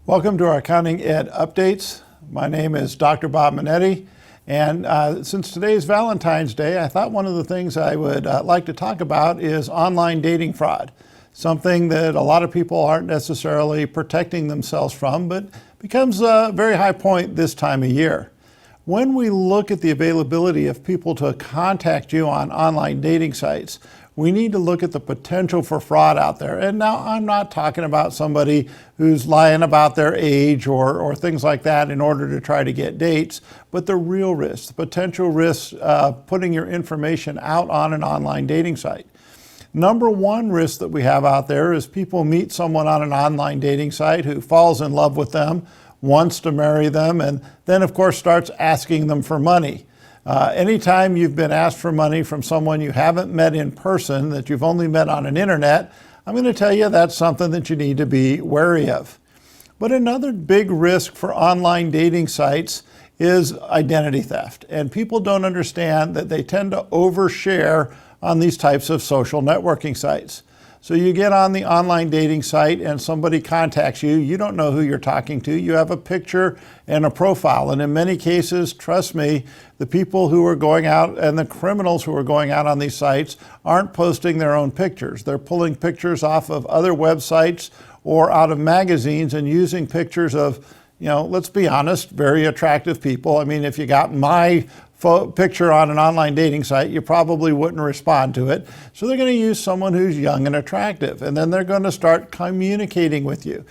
Welcome to our Accounting Ed updates. My name is Dr. Bob Minetti, and since today is Valentine's Day, I thought one of the things I would like to talk about is online dating fraud, something that a lot of people aren't necessarily protecting themselves from, but becomes a very high point this time of year. When we look at the availability of people to contact you on online dating sites, we need to look at the potential for fraud out there. And now I'm not talking about somebody who's lying about their age or things like that in order to try to get dates, but the real risk, the potential risk of putting your information out on an online dating site. Number one risk that we have out there is people meet someone on an online dating site who falls in love with them, wants to marry them, and then of course starts asking them for money. Anytime you've been asked for money from someone you haven't met in person, that you've only met on an internet, I'm going to tell you that's something that you need to be wary of. But another big risk for online dating sites is identity theft. And people don't understand that they tend to overshare on these types of social networking sites. So you get on the online dating site and somebody contacts you, you don't know who you're talking to, you have a picture and a profile. And in many cases, trust me, the people who are going out and the criminals who are going out on these sites aren't posting their own pictures. They're pulling pictures off of other websites or out of magazines and using pictures of, let's be honest, very attractive people. I mean, if you got my picture on an online dating site, you probably wouldn't respond to it. So they're going to use someone who's young and attractive, and then they're going to start communicating with you.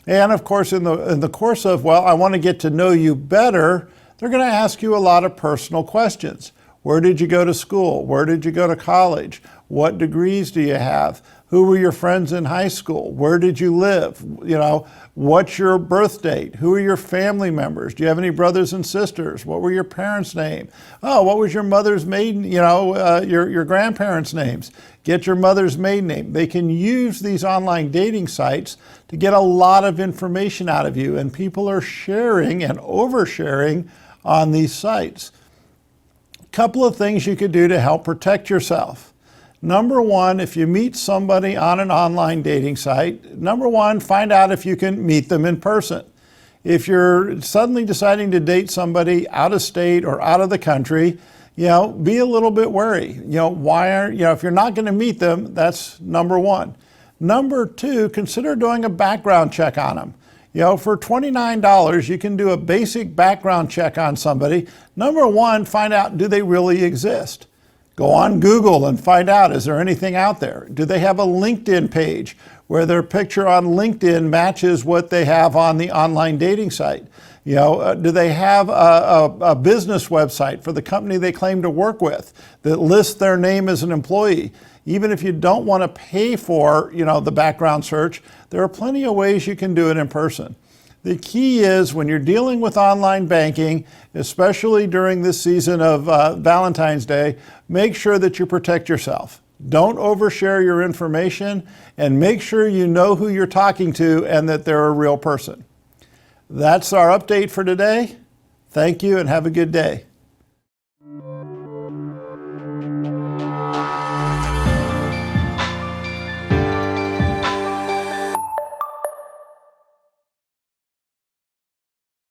And of course, in the course of, I want to get to know you better, they're going to ask you a lot of personal questions. Where did you go to school? Where did you go to college? What degrees do you have? Who were your friends in high school? Where did you live? What's your birth date? Who are your family members? Do you have any brothers and sisters? What were your parents' names? Oh, what was your mother's maiden, your grandparents' names? Get your mother's maiden name. They can use these online dating sites to get a lot of information out of you, and people are sharing and oversharing on these sites. A couple of things you could do to help protect yourself. Number one, if you meet somebody on an online dating site, number one, find out if you can meet them in person. If you're suddenly deciding to date somebody out of state or out of the country, be a little bit wary. If you're not going to meet them, that's number one. Number two, consider doing a background check on them. For $29, you can do a basic background check on somebody. Number one, find out, do they really exist? Go on Google and find out, is there anything out there? Do they have a LinkedIn page where their picture on LinkedIn matches what they have on the online dating site? Do they have a business website for the company they claim to work with that lists their name as an employee? Even if you don't want to pay for, the background search, there are plenty of ways you can do it in person. The key is when you're dealing with online banking, especially during this season of Valentine's Day, make sure that you protect yourself. Don't overshare your information, and make sure you know who you're talking to and that they're a real person. That's our update for today. Thank you and have a good day.